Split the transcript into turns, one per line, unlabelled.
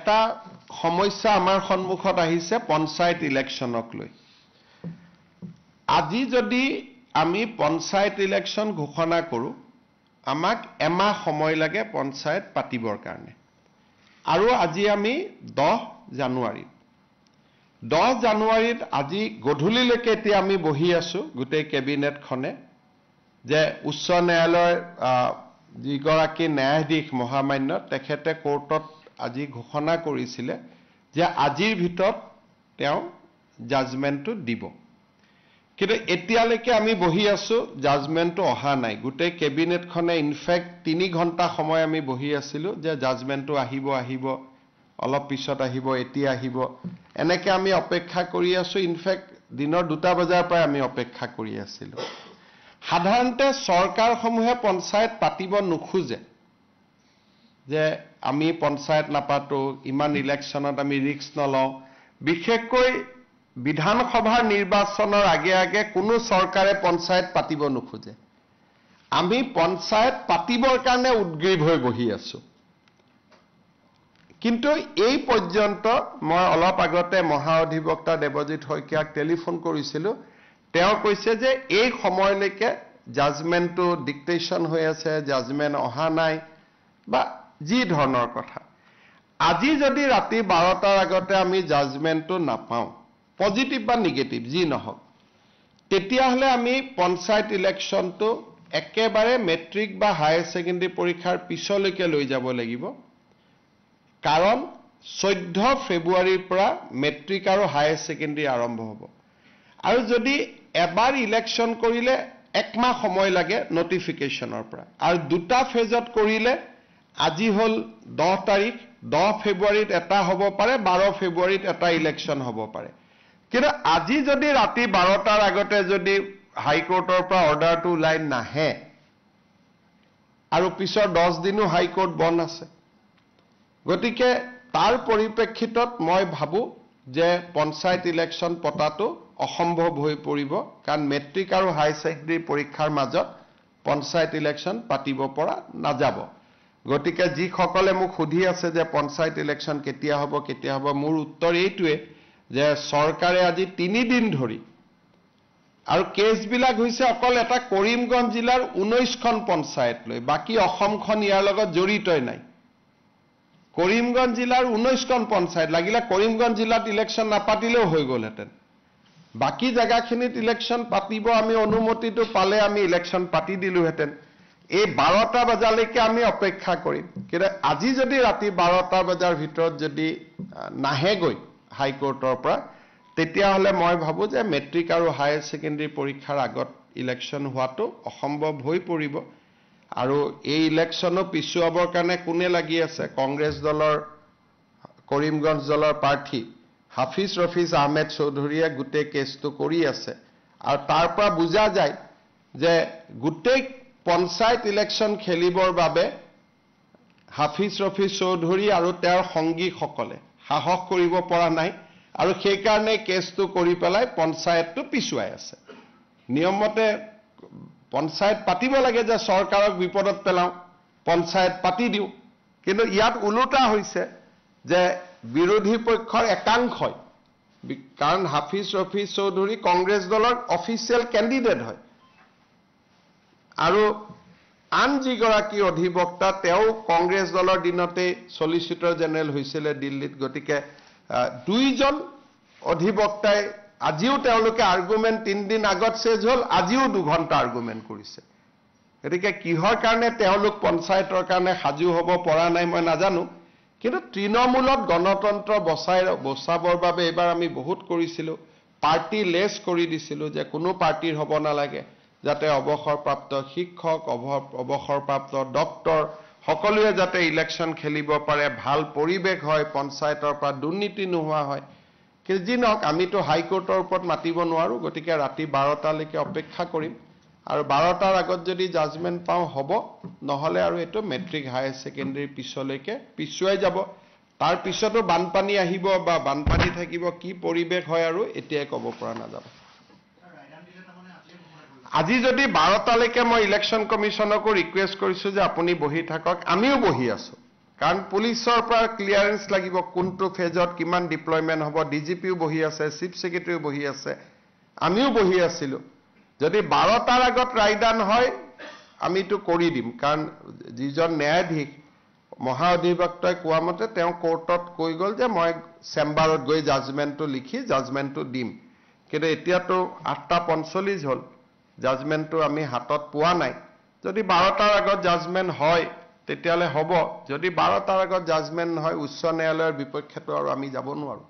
এটা সমস্যা আমাৰ সন্মুখত আহিছে পঞ্চায়ত ইলেকশ্যনক লৈ আজি যদি আমি পঞ্চায়ত ইলেকশ্যন ঘোষণা কৰো আমাক এমাহ সময় লাগে পঞ্চায়ত পাতিবৰ কাৰণে আৰু আজি আমি 10 জানুৱাৰীত আজি গধূলিলৈকে এতিয়া আমি বহি আছো গোটেই কেবিনেটখনে যে উচ্চ ন্যায়ালয়ৰ যিগৰাকী ন্যায়াধীশ মহামান্য তেখেতে কোৰ্টত আজি ঘোষণা কৰিছিলে যে আজিৰ ভিতৰত তেওঁ জাজমেন্টটো দিব কিন্তু এতিয়ালৈকে আমি বহি আছো জাজমেন্টটো অহা নাই গোটেই কেবিনেটখনে ইনফেক্ট 3 ঘণ্টা সময় আমি বহি আছিলো যে জাজমেন্টটো আহিব অলপ পিছত আহিব এতিয়া আহিব এনেকৈ আমি অপেক্ষা কৰি আছো ইনফেক্ট দিনৰ 2টা বজাৰ পৰা আমি অপেক্ষা কৰি আছিলো সাধাৰণতে চৰকাৰসমূহে পঞ্চায়ত পাতিব নোখোজে যে আমি পঞ্চায়ত নাপাতো ইমান ইলেকশ্যনত আমি ৰিস্ক নলওঁ বিশেষকৈ বিধানসভাৰ নিৰ্বাচনৰ আগে কোনো চৰকাৰে পঞ্চায়ত পাতিব নোখোজে আমি পঞ্চায়ত পাতিবৰ কাৰণে উদ্গ্ৰীৱ হৈ বহি আছো কিন্তু এই পৰ্যন্ত মই অলপ আগতে মহা অধিবক্তা দেৱজিৎ শইকীয়াক টেলিফোন কৰিছিলো তেওঁ কৈছে যে এই সময়লৈকে জাজমেন্টটো ডিক্টেশ্যন হৈ আছে জাজমেন্ট অহা নাই বা যি ধৰণৰ কথা আজি যদি ৰাতি 12টাৰ আগতে আমি জাজমেন্টটো নাপাওঁ পজিটিভ বা নেগেটিভ যি নহওক তেতিয়াহলে আমি পঞ্চায়ত ইলেকশ্যনটো একেবাৰে মেট্ৰিক বা হায়াৰ সেকেন্ডাৰী পৰীক্ষাৰ পিছলৈকে লৈ যাব লাগিব কাৰণ 14 ফেব্ৰুৱাৰীৰ পৰা মেট্ৰিক আৰু হায়াৰ সেকেন্ডাৰী আৰম্ভ হ'ব আৰু যদি এবাৰ ইলেকশ্যন কৰিলে একমাহ সময় লাগে নটিফিকেশনৰ পৰা আৰু দুটা ফেজত কৰিলে আজি হল 10 তাৰিখ 10 ফেব্ৰুৱাৰীত এটা হ'ব পাৰে 12 ফেব্ৰুৱাৰীত এটা ইলেকশ্যন হ'ব পাৰে কিন্তু আজি যদি ৰাতি 12টাৰ আগতে যদি হাইকোৰ্টৰ পৰা অৰ্ডাৰটো ওলাই নাহে আৰু পিছৰ 10 দিনো হাইকোৰ্ট বন্ধ আছে গতিকে তাৰ পৰিপ্ৰেক্ষিতত মই ভাবো যে পঞ্চায়ত ইলেকশ্যন পতাটো অসম্ভৱ হৈ পৰিব কাৰণ মেট্ৰিক আৰু হাই সেকেন্ডাৰী পৰীক্ষাৰ মাজত পঞ্চায়ত ইলেকশ্যন পাতিব পৰা নাযাব গতিকে যি সকলে মোক সুধি আছে যে পঞ্চায়ত ইলেকশ্যন কেতিয়া হ'ব মোৰ উত্তৰ এইটোৱে যে চৰকাৰে আজি 3 দিন ধৰি আৰু কেছবিলাক হৈছে অকল এটা কৰিমগঞ্জ জিলাৰ 19খন পঞ্চায়ত লৈ বাকি অসমখন ইয়াৰ লগত জড়িতই নাই কৰিমগঞ্জ জিলাৰ 19খন পঞ্চায়ত লাগিলে কৰিমগঞ্জ জিলাত ইলেকশ্যন নাপাতিলেও হৈ গলহেতেন বাকি জায়গাখিনিত ইলেকশ্যন পাতিব আমি অনুমতিটো পালে আমি ইলেকশ্যন পাতি দিলোহেতেন এই 12টা বজালৈকে আমি অপেক্ষা কৰিম কিন্তু আজি যদি ৰাতি 12টা বজাৰ ভিতৰত যদি নাহেগৈ হাইকোৰ্টৰ পৰা তেতিয়াহলে মই ভাবো যে মেট্ৰিক আৰু হায়াৰ সেকেন্ডাৰী পৰীক্ষাৰ আগত ইলেকশ্যন হোৱাটো অসম্ভৱ হৈ পৰিব আৰু এই ইলেকশ্যনো পিছুৱাবৰ কাৰণে কোনে লাগি আছে কংগ্ৰেছ দলৰ কৰিমগঞ্জ দলৰ প্ৰাৰ্থী হাফিজ ৰফিজ আহমেদ চৌধুৰীয়ে গোটেই কেছটো কৰি আছে আৰু তাৰ পৰা বুজা যায় যে গোটেই পঞ্চায়ত ইলেকশ্যন খেলিবৰ বাবে হাফিজ ৰফিজ চৌধুৰী আৰু তেওঁৰ সংগীসকলে সাহস কৰিব পৰা নাই আৰু সেই কাৰণে কেছটো কৰি পেলাই পঞ্চায়তটো পিছুৱাই আছে নিয়মমতে পঞ্চায়ত পাতিব লাগে যে চৰকাৰক বিপদত পেলাও পঞ্চায়ত পাতি দিও কিন্তু ইয়াত উলুটা হৈছে যে বিৰোধী পক্ষৰ একাংশই কাৰণ হাফিজ ৰফিজ চৌধুৰী কংগ্ৰেছ দলৰ অফিচিয়েল কেণ্ডিডেট হয় আৰু আন যিগৰাকী অধিবক্তা তেওঁ কংগ্ৰেছ দলৰ দিনতে সলিচিটৰ জেনেৰেল হৈছিলে দিল্লীত গতিকে দুইজন অধিবক্তাই আজিও তেওঁলোকে আৰ্গুমেন্ট 3 দিন আগত শেষ হল আজিও 2 ঘণ্টা আৰ্গুমেন্ট কৰিছে গতিকে কিহৰ কাৰণে তেওঁলোক পঞ্চায়তৰ কাৰণে সাজু হ'ব পৰা নাই মই নাজানো কিন্তু তৃণমূলত গণতন্ত্ৰ বচাবৰ বাবে এবাৰ আমি বহুত কৰিছিলো পাৰ্টি লেছ কৰি দিছিলো যে কোনো পাৰ্টিৰ হ'ব নালাগে যাতে অৱসৰপ্ৰাপ্ত শিক্ষক অৱসৰপ্ৰাপ্ত ডক্টৰ সকলোৱে যাতে ইলেকশ্যন খেলিব পাৰে ভাল পৰিৱেশ হয় পঞ্চায়তৰ পৰা দুৰ্নীতি নোহোৱা হয় কিন্তু যি নহওক আমিতো হাইকোৰ্টৰ ওপৰত মাতিব নোৱাৰো গতিকে ৰাতি 12টালৈকে অপেক্ষা কৰিম আৰু 12টাৰ আগত যদি জাজমেন্ট পাওঁ হ'ব নহলে আৰু এটো মেট্ৰিক হায়াৰ সেকেন্ডাৰী পিছলৈকে পিছুৱাই যাব তাৰ পিছতো বানপানী আহিব বা বানপানী থাকিব কি পৰিৱেশ হয় আৰু এতিয়াই ক'ব পৰা নাযাব আজি যদি 12টালৈকে মই ইলেকশ্যন কমিশনকো ৰিকুৱেষ্ট কৰিছো যে আপুনি বহি থাকক আমিও বহি আছো কাৰণ পুলিচৰ পৰা ক্লিয়াৰেন্স লাগিব কোনটো ফেজত কিমান ডিপ্লয়মেন্ট হ'ব ডিজিপিও বহি আছে চিফ সেক্ৰেটাৰীও বহি আছে আমিও বহি আছিলো যদি 12টাৰ আগত ৰায়দান হয় আমিতো কৰি দিম কাৰণ যিজন ন্যায়াধীশ মহা অধিবক্তাই কোৱা মতে তেওঁ কোৰ্টত কৈ গ'ল যে মই চেম্বাৰত গৈ জাজমেন্টটো লিখি জাজমেন্টটো দিম কিন্তু এতিয়াতো 8:45 হ'ল জাজমেন্টটো আমি হাতত পোৱা নাই যদি 12টাৰ আগত জাজমেন্ট হয় তেতিয়ালে হ'ব যদি 12টাৰ আগত জাজমেন্ট হয় উচ্চ ন্যায়ালয়ৰ বিপক্ষেতো আৰু আমি যাব নোৱাৰো